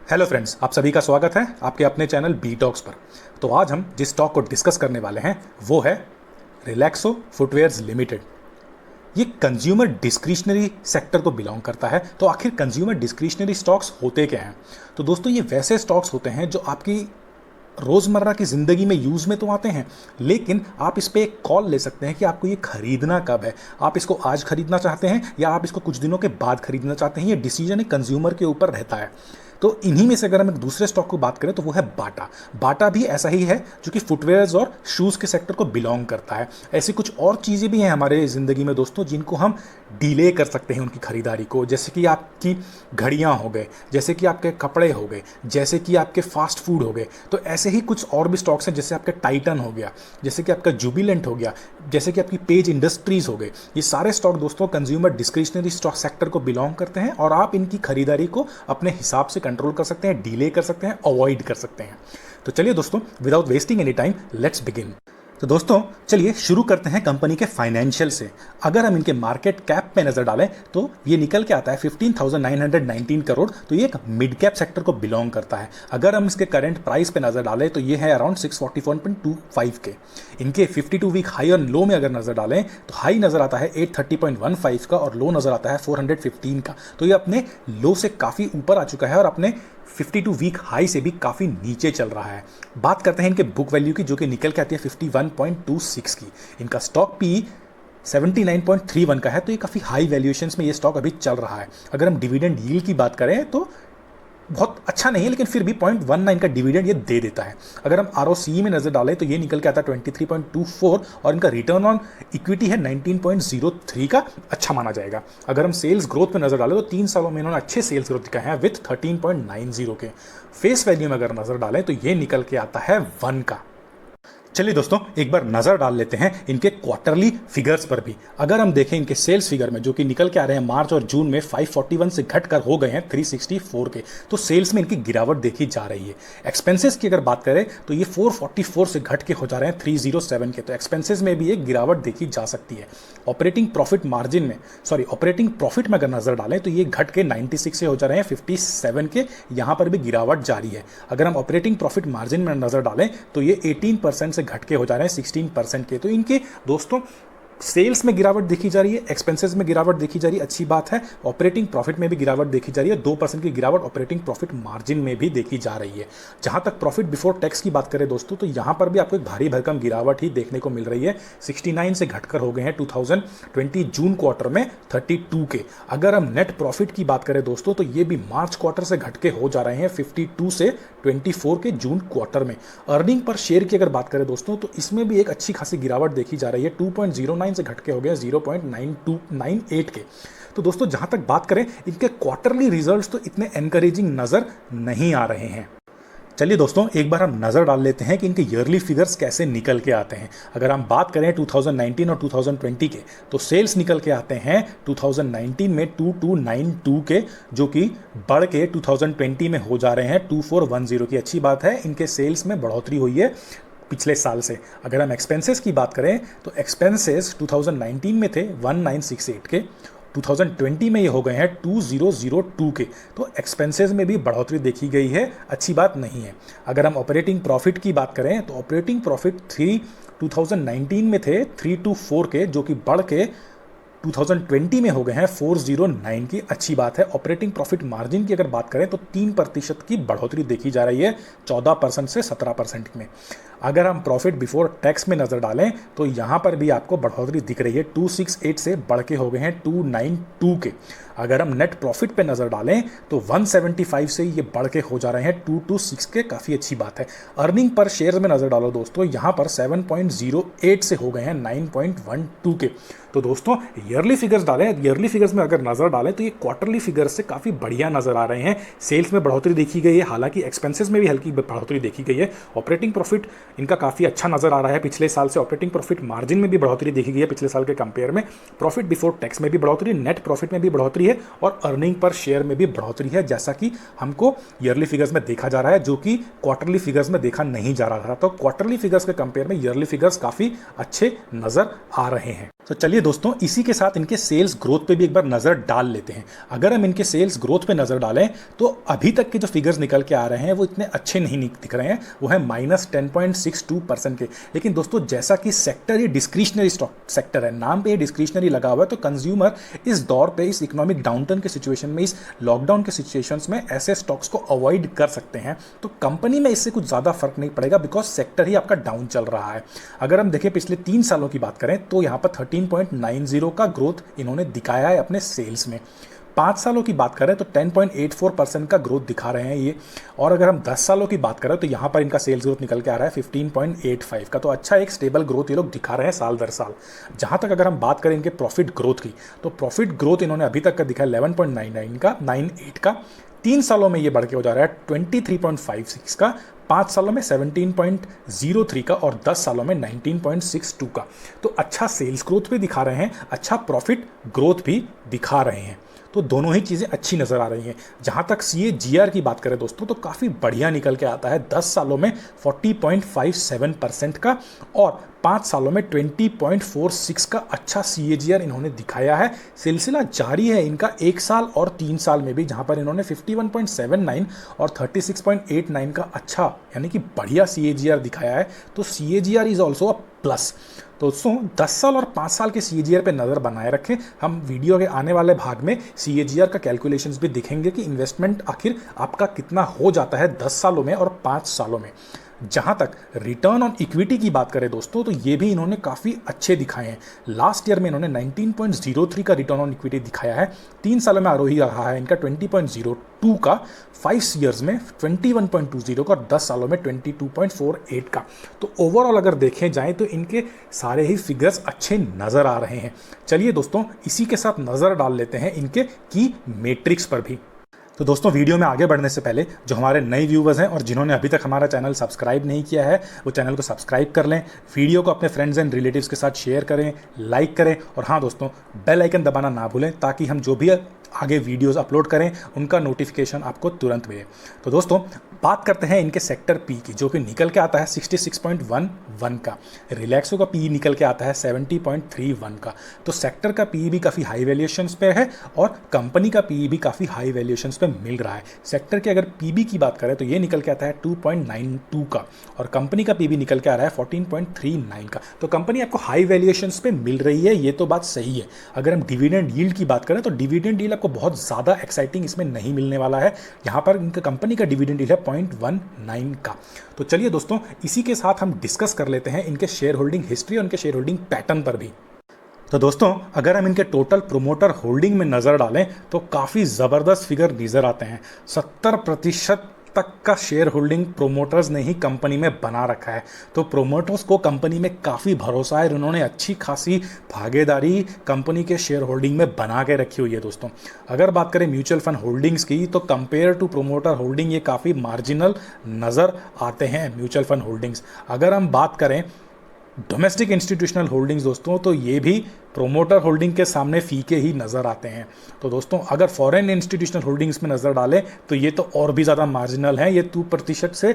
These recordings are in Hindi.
हेलो फ्रेंड्स, आप सभी का स्वागत है आपके अपने चैनल बी टॉक्स पर। तो आज हम जिस स्टॉक को डिस्कस करने वाले हैं वो है रिलैक्सो फुटवेयर्स लिमिटेड। ये कंज्यूमर डिस्क्रिशनरी सेक्टर को बिलोंग करता है। तो आखिर कंज्यूमर डिस्क्रिशनरी स्टॉक्स होते क्या हैं? तो दोस्तों, ये वैसे स्टॉक्स होते हैं जो आपकी रोज़मर्रा की ज़िंदगी में यूज़ में तो आते हैं, लेकिन आप इस पे एक कॉल ले सकते हैं कि आपको ये खरीदना कब है। आप इसको आज खरीदना चाहते हैं या आप इसको कुछ दिनों के बाद खरीदना चाहते हैं, ये डिसीजन एक कंज्यूमर के ऊपर रहता है। तो इन्हीं में से अगर हम एक दूसरे स्टॉक को बात करें तो वो है बाटा। बाटा भी ऐसा ही है जो कि फुटवेयर्स और शूज़ के सेक्टर को बिलोंग करता है। ऐसी कुछ और चीज़ें भी हैं हमारे ज़िंदगी में दोस्तों, जिनको हम डिले कर सकते हैं उनकी खरीदारी को, जैसे कि आपकी घड़ियाँ हो गए, जैसे कि आपके कपड़े हो गए, जैसे कि आपके फास्ट फूड हो गए। तो ऐसे ही कुछ और भी स्टॉक्स हैं, जैसे आपका टाइटन हो गया, जैसे कि आपका जुबिलेंट हो गया, जैसे कि आपकी पेज इंडस्ट्रीज़ हो गए। ये सारे स्टॉक दोस्तों कंज्यूमर डिस्क्रिशनरी स्टॉक सेक्टर को बिलोंग करते हैं और आप इनकी खरीदारी को अपने हिसाब से कंट्रोल कर सकते हैं, डिले कर सकते हैं, अवॉइड कर सकते हैं। तो चलिए दोस्तों, without wasting any time, let's begin. तो दोस्तों चलिए शुरू करते हैं कंपनी के फाइनेंशियल से। अगर हम इनके मार्केट कैप पे नजर डालें तो ये निकल के आता है 15,919 करोड़। तो ये एक मिड कैप सेक्टर को बिलोंग करता है। अगर हम इसके करंट प्राइस पे नजर डालें तो ये है अराउंड 641.25 के। इनके 52 वीक हाई और लो में अगर नजर डालें तो हाई नजर आता है 830.15 का और लो नजर आता है 415 का। तो ये अपने लो से काफ़ी ऊपर आ चुका है और अपने 52 वीक हाई से भी काफ़ी नीचे चल रहा है। बात करते हैं इनके बुक वैल्यू की, जो कि निकल के आती है 51.26 की। इनका स्टॉक पी 79.31 का है। तो ये काफ़ी हाई वैल्यूएशंस में ये स्टॉक अभी चल रहा है। अगर हम डिविडेंड यील्ड की बात करें तो बहुत अच्छा नहीं है, लेकिन फिर भी 0.19 का डिविडेंड ये दे देता है। अगर हम आरओसीई में नजर डालें तो ये निकल के आता है 23.24 और इनका रिटर्न ऑन इक्विटी है 19.03 का, अच्छा माना जाएगा। अगर हम सेल्स ग्रोथ पे नजर डालें तो 3 सालों में इन्होंने अच्छे सेल्स ग्रोथ दिखाए हैं विथ 13.90 के। फेस वैल्यू में अगर नजर डालें तो ये निकल के आता है 1 का। चलिए दोस्तों, एक बार नजर डाल लेते हैं इनके क्वार्टरली फिगर्स पर भी। अगर हम देखें इनके सेल्स फिगर में, जो कि निकल के आ रहे हैं मार्च और जून में 541 से घटकर हो गए हैं 364 के, तो सेल्स में इनकी गिरावट देखी जा रही है। एक्सपेंसेस की अगर बात करें तो ये 444 से घट के हो जा रहे हैं 307 के। तो एक्सपेंसेस में भी एक गिरावट देखी जा सकती है। ऑपरेटिंग प्रॉफिट मार्जिन में, ऑपरेटिंग प्रॉफिट में अगर नजर डालें तो ये घट के 96 से हो जा रहे हैं 57 के। यहां पर भी गिरावट जारी है। अगर हम ऑपरेटिंग प्रॉफिट मार्जिन में नजर डालें तो ये 18% से घट के हो जा रहे हैं 16% के। तो इनके दोस्तों सेल्स में गिरावट देखी जा रही है, एक्सपेंसेस में गिरावट देखी जा रही है, अच्छी बात है। ऑपरेटिंग प्रॉफिट में भी गिरावट देखी जा रही है, 2% की गिरावट ऑपरेटिंग प्रॉफिट मार्जिन में भी देखी जा रही है। जहां तक प्रॉफिट बिफोर टैक्स की बात करें दोस्तों, तो यहां पर भी आपको एक भारी भरकम गिरावट ही देखने को मिल रही है। 69 से घटकर हो गए हैं 2020 जून क्वार्टर में 32 के। अगर हम नेट प्रॉफिट की बात करें दोस्तों तो ये भी मार्च क्वार्टर से घटके हो जा रहे हैं 52 से 24 के जून क्वार्टर में। अर्निंग पर शेयर की अगर बात करें दोस्तों तो इसमें भी एक अच्छी खासी गिरावट देखी जा रही है। 2.09 से घटके हो गए 0.9298 के। तो दोस्तों जहां तक बात करें इनके क्वार्टरली रिजल्ट्स तो इतने एनकरेजिंग नजर नहीं आ रहे हैं। चलिए दोस्तों, एक बार हम नजर डाल लेते हैं कि इनके ईयरली फिगर्स कैसे निकल के आते हैं। अगर हम बात करें 2019 और 2020 के, तो सेल्स निकल के आते हैं 2019 में 2292 के, जो कि बढ़ के 2020 में हो जा रहे हैं 2410 की। अच्छी बात है, इनके सेल्स में बढ़ोतरी हुई है पिछले साल से। अगर हम एक्सपेंसेस की बात करें तो एक्सपेंसेस 2019 में थे 1968 के, 2020 में ये हो गए हैं 2002 के। तो एक्सपेंसेस में भी बढ़ोतरी देखी गई है, अच्छी बात नहीं है। अगर हम ऑपरेटिंग प्रॉफिट की बात करें तो ऑपरेटिंग प्रॉफिट 2019 में थे 324 के, जो कि बढ़ के 2020 में हो गए हैं 409 की, अच्छी बात है। ऑपरेटिंग प्रॉफिट मार्जिन की अगर बात करें तो 3% की बढ़ोतरी देखी जा रही है 14% से 17% में। अगर हम प्रॉफिट बिफोर टैक्स में नजर डालें तो यहां पर भी आपको बढ़ोतरी दिख रही है, 268 से बढ़ के हो गए हैं 292 के। अगर हम नेट प्रॉफिट पे नजर डालें तो 175 से ये बढ़ के हो जा रहे हैं 226 के, काफ़ी अच्छी बात है। अर्निंग पर शेयर में नजर डालो दोस्तों, यहां पर 7.08 से हो गए हैं 9.12 के। तो दोस्तों ईयरली फिगर्स डालें, ईयरली फिगर्स में अगर नजर डालें तो ये क्वार्टरली फिगर्स से काफ़ी बढ़िया नजर आ रहे हैं। सेल्स में बढ़ोतरी देखी गई है, हालांकि एक्सपेंसेस में भी हल्की बढ़ोतरी देखी गई है। ऑपरेटिंग प्रॉफिट इनका काफ़ी अच्छा नजर आ रहा है पिछले साल से। ऑपरेटिंग प्रॉफिट मार्जिन में भी बढ़ोतरी देखी गई है पिछले साल के कंपेयर में। प्रॉफिट बिफोर टैक्स में भी बढ़ोतरी, नेट प्रॉफिट में भी बढ़ोतरी है और अर्निंग पर शेयर में भी बढ़ोतरी है, जैसा कि हमको ईयरली फिगर्स में देखा जा रहा है, जो कि क्वार्टरली फिगर्स में देखा नहीं जा रहा था। तो क्वार्टरली फिगर्स के कंपेयर में ईयरली फिगर्स काफ़ी अच्छे नजर आ रहे हैं। तो चलिए दोस्तों, इसी के साथ इनके सेल्स ग्रोथ पे भी एक बार नज़र डाल लेते हैं। अगर हम इनके सेल्स ग्रोथ पे नज़र डालें तो अभी तक के जो फिगर्स निकल के आ रहे हैं वो इतने अच्छे नहीं दिख रहे हैं, वो है -10.62% के। लेकिन दोस्तों, जैसा कि सेक्टर ये डिस्क्रिशनरी स्टॉक सेक्टर है, नाम पे ये डिस्क्रिशनरी लगा हुआ है, तो कंज्यूमर इस दौर पे, इस इकोनॉमिक डाउनटर्न के सिचुएशन में, इस लॉकडाउन के सिचुएशंस में ऐसे स्टॉक्स को अवॉइड कर सकते हैं। तो कंपनी में इससे कुछ ज़्यादा फर्क नहीं पड़ेगा, बिकॉज सेक्टर ही आपका डाउन चल रहा है। अगर हम देखें पिछले 3 सालों की बात करें तो यहाँ पर 13.90 का ग्रोथ इन्होंने दिखाया है अपने सेल्स में। 5 सालों की बात करें तो 10.84% का ग्रोथ दिखा रहे हैं ये। और अगर हम 10 सालों की बात करें तो यहाँ पर इनका सेल्स ग्रोथ निकल के आ रहा है 15.85 का। तो अच्छा एक स्टेबल ग्रोथ ये लोग दिखा रहे हैं साल दर साल। जहाँ तक अगर हम बात करें इनके प्रॉफिट ग्रोथ की, तो प्रॉफिट ग्रोथ इन्होंने अभी तक का दिखा है 11.98 का। 3 सालों में ये बढ़ के हो जा रहा है 23.56 का, 5 सालों में 17.03 का और 10 सालों में 19.62 का। तो अच्छा सेल्स ग्रोथ भी दिखा रहे हैं, अच्छा प्रॉफिट ग्रोथ भी दिखा रहे हैं। तो दोनों ही चीज़ें अच्छी नज़र आ रही हैं। जहाँ तक CAGR की बात करें दोस्तों, तो काफ़ी बढ़िया निकल के आता है। 10 सालों में 40.57% का और 5 सालों में 20.46 का अच्छा CAGR इन्होंने दिखाया है। सिलसिला जारी है इनका 1 साल और 3 साल में भी, जहाँ पर इन्होंने 51.79 और 36.89 का अच्छा यानी कि बढ़िया CAGR दिखाया है। तो CAGR is also a plus. तो दोस्तों, 10 साल और 5 साल के CAGR पे नज़र बनाए रखें। हम वीडियो के आने वाले भाग में CAGR का कैलकुलेशंस भी दिखेंगे कि इन्वेस्टमेंट आखिर आपका कितना हो जाता है 10 सालों में और 5 सालों में। जहाँ तक रिटर्न ऑन इक्विटी की बात करें दोस्तों, तो ये भी इन्होंने काफ़ी अच्छे दिखाए हैं। लास्ट ईयर में इन्होंने 19.03 का रिटर्न ऑन इक्विटी दिखाया है। 3 सालों में आरोही रहा है इनका 20.02 का, 5 ईयर्स में 21.20 का और 10 सालों में 22.48 का। तो ओवरऑल अगर देखें जाए तो इनके सारे ही फिगर्स अच्छे नज़र आ रहे हैं। चलिए दोस्तों, इसी के साथ नज़र डाल लेते हैं इनके की मैट्रिक्स पर भी। तो दोस्तों, वीडियो में आगे बढ़ने से पहले जो हमारे नए व्यूवर्स हैं और जिन्होंने अभी तक हमारा चैनल सब्सक्राइब नहीं किया है, वो चैनल को सब्सक्राइब कर लें, वीडियो को अपने फ्रेंड्स एंड रिलेटिव्स के साथ शेयर करें, लाइक करें और हाँ दोस्तों, बेल आइकन दबाना ना भूलें ताकि हम जो भी आगे वीडियोस अपलोड करें उनका नोटिफिकेशन आपको तुरंत मिले। तो दोस्तों, बात करते हैं इनके सेक्टर पी की, जो कि निकल के आता है 66.11 का। रिलैक्सो का पी निकल के आता है 70.31 का। तो सेक्टर का पी भी काफ़ी हाई वैल्यूएशंस पे है और कंपनी का पी भी काफ़ी हाई वैल्यूएशंस पे मिल रहा है। सेक्टर के अगर पीबी की बात करें तो ये निकल के आता है 2.92 का और कंपनी का पीबी निकल के आ रहा है 14.39 का। तो कंपनी आपको हाई वैल्यूएशंस पे मिल रही है, ये तो बात सही है। अगर हम डिविडेंड यील्ड की बात करें तो डिविडेंड यील्ड आपको बहुत ज़्यादा एक्साइटिंग इसमें नहीं मिलने वाला है। यहाँ पर इनका कंपनी का डिविडेंड यील्ड है 0.19 का। तो चलिए दोस्तों, इसी के साथ हम डिस्कस कर लेते हैं इनके शेयर होल्डिंग हिस्ट्री और इनके शेयर होल्डिंग पैटर्न पर भी। तो दोस्तों, अगर हम इनके टोटल प्रोमोटर होल्डिंग में नज़र डालें तो काफ़ी ज़बरदस्त फिगर नज़र आते हैं। 70% तक का शेयर होल्डिंग प्रोमोटर्स ने ही कंपनी में बना रखा है। तो प्रोमोटर्स को कंपनी में काफ़ी भरोसा है, उन्होंने अच्छी खासी भागीदारी कंपनी के शेयर होल्डिंग में बना के रखी हुई है। दोस्तों, अगर बात करें म्यूचुअल फंड होल्डिंग्स की तो कंपेयर टू प्रोमोटर होल्डिंग ये काफ़ी मार्जिनल नज़र आते हैं म्यूचुअल फंड होल्डिंग्स। अगर हम बात करें डोमेस्टिक इंस्टीट्यूशनल होल्डिंग्स दोस्तों, तो ये भी प्रोमोटर होल्डिंग के सामने फीके ही नज़र आते हैं। तो दोस्तों, अगर फॉरेन इंस्टीट्यूशनल होल्डिंग्स में नज़र डालें तो ये तो और भी ज़्यादा मार्जिनल है, ये 2% से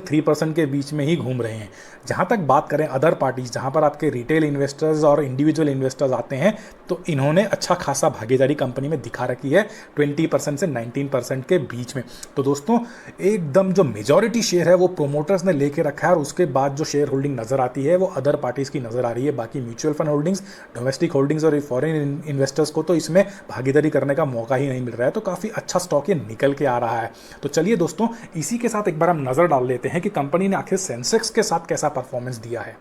3% के बीच में ही घूम रहे हैं। जहाँ तक बात करें अदर पार्टीज, जहाँ पर आपके रिटेल इन्वेस्टर्स और इंडिविजुअल इन्वेस्टर्स आते हैं, तो इन्होंने अच्छा खासा भागीदारी कंपनी में दिखा रखी है 20% से 19% के बीच में। तो दोस्तों, एकदम जो मेजॉरिटी शेयर है वो प्रोमोटर्स ने लेके रखा है और उसके बाद जो शेयर होल्डिंग नज़र आती है वो अदर पार्टीज़ की नज़र आ रही है। बाकी mutual fund holdings, domestic holdings और फॉरेन इन्वेस्टर्स को तो इसमें भागीदारी करने का मौका ही नहीं मिल रहा है। तो काफ़ी अच्छा स्टॉक ये निकल के आ रहा है। तो चलिए दोस्तों, इसी के साथ एक बार हम नज़र डाल लेते हैं कि कंपनी ने आखिर सेंसेक्स के साथ कैसा परफॉर्मेंस दिया है।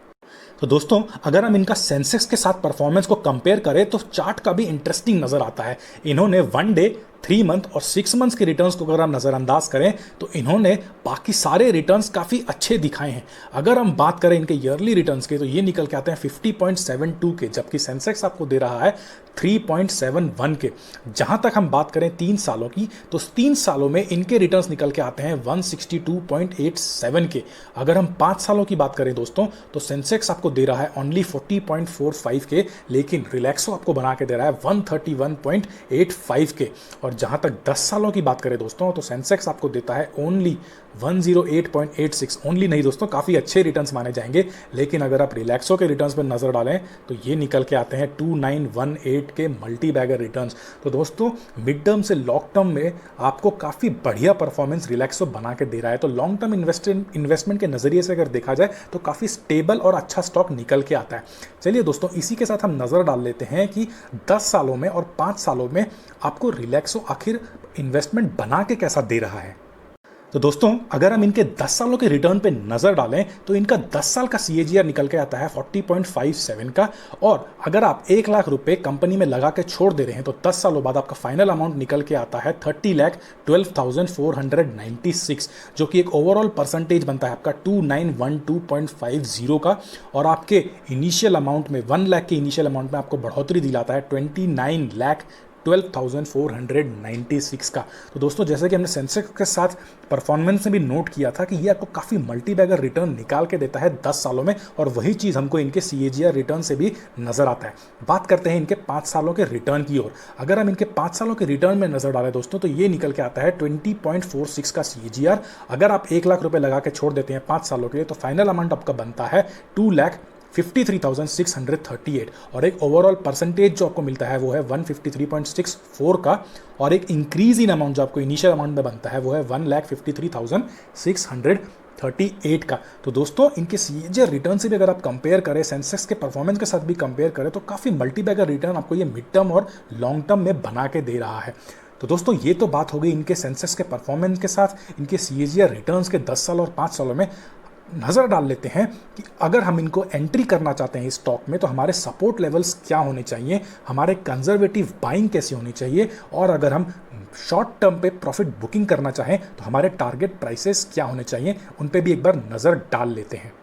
तो दोस्तों, अगर हम इनका सेंसेक्स के साथ परफॉर्मेंस को कंपेयर करें तो चार्ट का भी इंटरेस्टिंग नज़र आता है। इन्होंने 1 डे, 3 मंथ और 6 मंथ्स के रिटर्न्स को अगर हम नज़रअंदाज करें तो इन्होंने बाकी सारे रिटर्न्स काफ़ी अच्छे दिखाए हैं। अगर हम बात करें इनके ईयरली रिटर्न्स के तो ये निकल के आते हैं 50.72 के, जबकि सेंसेक्स आपको दे रहा है 3.71 के। जहाँ तक हम बात करें 3 सालों की तो 3 सालों में इनके रिटर्न्स निकल के आते हैं 162.87 के। अगर हम 5 सालों की बात करें दोस्तों तो सेंसेक्स आपको आपको दे रहा है ओनली 40.45 के, लेकिन रिलैक्सो आपको बना के दे रहा है 131.85 के। और जहां तक 10 सालों की बात करें दोस्तों, तो सेंसेक्स आपको देता है ओनली 108.86। ओनली नहीं दोस्तों, काफ़ी अच्छे रिटर्न्स माने जाएंगे, लेकिन अगर आप रिलैक्सो के रिटर्न्स पर नज़र डालें तो ये निकल के आते हैं 2918 के मल्टी बैगर रिटर्न्स। तो दोस्तों मिड टर्म से लॉन्ग टर्म में आपको काफ़ी बढ़िया परफॉर्मेंस रिलैक्सो बना के दे रहा है। तो लॉन्ग टर्म इन्वेस्टमेंट के नज़रिए से अगर देखा जाए तो काफ़ी स्टेबल और अच्छा स्टॉक निकल के आता है। चलिए दोस्तों, इसी के साथ हम नज़र डाल लेते हैं कि 10 सालों में और 5 सालों में आपको रिलैक्सो आखिर इन्वेस्टमेंट बना के कैसा दे रहा है। तो दोस्तों अगर हम इनके 10 सालों के रिटर्न पे नज़र डालें तो इनका 10 साल का CAGR निकल के आता है 40.57 का। और अगर आप 1 लाख रुपए कंपनी में लगा के छोड़ दे रहे हैं तो 10 सालों बाद आपका फाइनल अमाउंट निकल के आता है 30,12,496, जो कि एक ओवरऑल परसेंटेज बनता है आपका 2912.50 का। और आपके इनिशियल अमाउंट में 1 लाख के इनिशियल अमाउंट में आपको बढ़ोतरी दिलाता है 29,12,496 का। तो दोस्तों जैसे कि हमने सेंसेक्स के साथ परफॉर्मेंस में भी नोट किया था कि ये आपको काफ़ी मल्टी बैगर रिटर्न निकाल के देता है 10 सालों में, और वही चीज़ हमको इनके CAGR रिटर्न से भी नजर आता है। बात करते हैं इनके 5 सालों के रिटर्न की ओर। अगर हम इनके 5 सालों के रिटर्न में नजर डालें दोस्तों तो ये निकल के आता है 20.46 का CAGR। अगर आप 1 लाख रुपए लगा के छोड़ देते हैं 5 सालों के लिए तो फाइनल अमाउंट आपका बनता है 2,53,638, और एक ओवरऑल परसेंटेज जो आपको मिलता है वो है 153.64 का। और एक इंक्रीज इन अमाउंट जो आपको इनिशियल अमाउंट में बनता है वो है 1,53,638 का। तो दोस्तों इनके CAGR रिटर्न से भी अगर आप कंपेयर करें, सेंसेक्स के परफॉर्मेंस के साथ भी कंपेयर करें, तो काफ़ी मल्टी बैगर रिटर्न आपको ये मिड टर्म और लॉन्ग टर्म में बना के दे रहा है। तो दोस्तों ये तो बात हो गई इनके सेंसेक्स के परफॉर्मेंस के साथ इनके CAGR रिटर्न्स के 10 साल और 5 सालों में। नज़र डाल लेते हैं कि अगर हम इनको एंट्री करना चाहते हैं इस स्टॉक में तो हमारे सपोर्ट लेवल्स क्या होने चाहिए, हमारे कंजर्वेटिव बाइंग कैसे होनी चाहिए, और अगर हम शॉर्ट टर्म पे प्रॉफिट बुकिंग करना चाहें तो हमारे टारगेट प्राइसेस क्या होने चाहिए, उन पे भी एक बार नज़र डाल लेते हैं।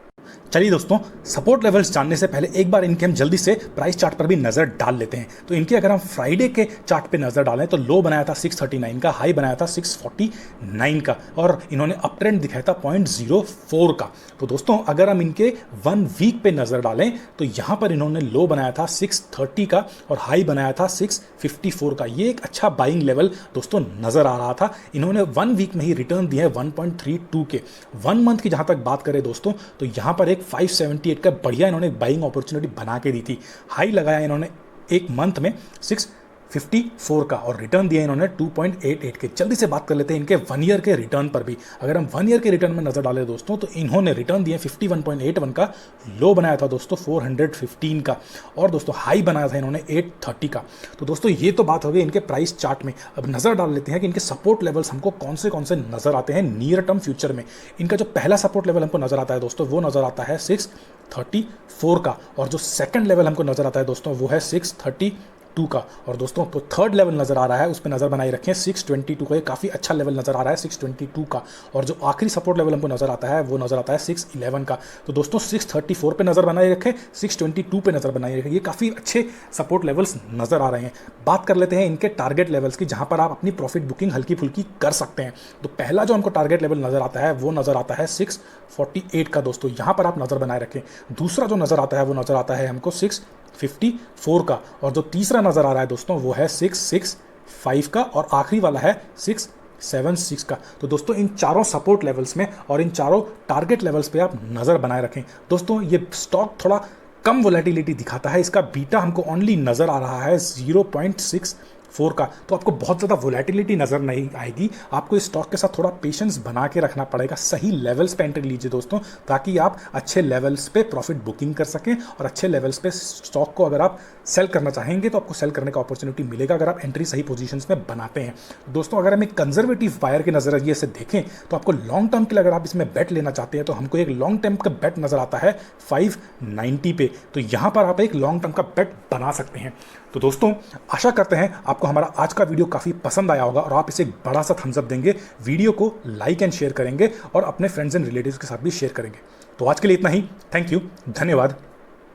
चलिए दोस्तों, सपोर्ट लेवल्स जानने से पहले एक बार इनके हम जल्दी से प्राइस चार्ट पर भी नजर डाल लेते हैं। तो इनके अगर हम फ्राइडे के चार्ट पे नजर डालें तो लो बनाया था 639 का, हाई बनाया था 649 का, और इन्होंने अप ट्रेंड दिखाया था 0.04 का। तो दोस्तों अगर हम इनके 1 वीक पे नजर डालें तो यहां पर इन्होंने लो बनाया था 630 का और हाई बनाया था 654 का। ये एक अच्छा बाइंग लेवल दोस्तों नजर आ रहा था। इन्होंने 1 वीक में ही रिटर्न दिए हैं 1.32 के। 1 मंथ की जहां तक बात करें दोस्तों तो यहां पर एक 578 का बढ़िया इन्होंने बाइंग अपॉर्चुनिटी बना के दी थी। हाई लगाया इन्होंने एक मंथ में 654 का और रिटर्न दिया इन्होंने 2.88 के। जल्दी से बात कर लेते हैं इनके 1 ईयर के रिटर्न पर भी। अगर हम 1 ईयर के रिटर्न में नजर डालें दोस्तों तो इन्होंने रिटर्न दिए 51.81 का, लो बनाया था दोस्तों 415 का, और दोस्तों हाई बनाया था इन्होंने 830 का। तो दोस्तों ये तो बात हो गई इनके प्राइस चार्ट में। अब नजर डाल लेते हैं कि इनके सपोर्ट लेवल्स हमको कौन से नजर आते हैं नियर टर्म फ्यूचर में। इनका जो पहला सपोर्ट लेवल हमको नजर आता है दोस्तों वो नजर आता है 634 का, और जो सेकंड लेवल हमको नजर आता है दोस्तों वो है 632 का, और दोस्तों तो थर्ड लेवल नजर आ रहा है उस पर नजर बनाए रखें 622 का। ये काफी अच्छा लेवल नजर आ रहा है 622 का, और जो आखिरी सपोर्ट लेवल हमको नजर आता है वो नजर आता है 611 का। तो दोस्तों 634 पे नजर बनाए रखें, 622 पे नजर बनाए रखें। ये काफी अच्छे सपोर्ट लेवल्स नजर आ रहे हैं। बात कर लेते हैं इनके टारगेट लेवल्स की, जहां पर आप अपनी प्रॉफिट बुकिंग हल्की फुल्की कर सकते हैं। तो पहला जो हमको टारगेट लेवल नजर आता है वो नजर आता है 648 का दोस्तों, यहां पर आप नजर बनाए रखें। दूसरा जो नजर आता है वो नजर आता है हमको 654 का, और जो तीसरा नजर आ रहा है दोस्तों वो है 665 का, और आखिरी वाला है 676 का। तो दोस्तों इन चारों सपोर्ट लेवल्स में और इन चारों टारगेट लेवल्स पे आप नजर बनाए रखें। दोस्तों ये स्टॉक थोड़ा कम वोलेटिलिटी दिखाता है, इसका बीटा हमको ओनली नजर आ रहा है 0.64 का, तो आपको बहुत ज़्यादा वोलेटिलिटी नज़र नहीं आएगी। आपको इस स्टॉक के साथ थोड़ा पेशेंस बना के रखना पड़ेगा। सही लेवल्स पे एंट्री लीजिए दोस्तों, ताकि आप अच्छे लेवल्स पे प्रॉफिट बुकिंग कर सकें, और अच्छे लेवल्स पे स्टॉक को अगर आप सेल करना चाहेंगे तो आपको सेल करने का अपॉर्चुनिटी मिलेगा अगर आप एंट्री सही पोजीशंस में बनाते हैं। दोस्तों अगर हम एक कंजर्वेटिव बायर के नज़रिए से देखें तो आपको लॉन्ग टर्म के लिए अगर आप इसमें बेट लेना चाहते हैं तो हमको एक लॉन्ग टर्म का बेट नज़र आता है 590 पे। तो यहाँ पर आप एक लॉन्ग टर्म का बेट बना सकते हैं। तो दोस्तों आशा करते हैं आपको हमारा आज का वीडियो काफ़ी पसंद आया होगा और आप इसे एक बड़ा सा थम्स अप देंगे, वीडियो को लाइक एंड शेयर करेंगे और अपने फ्रेंड्स एंड रिलेटिव्स के साथ भी शेयर करेंगे। तो आज के लिए इतना ही। थैंक यू, धन्यवाद,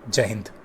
जय हिंद।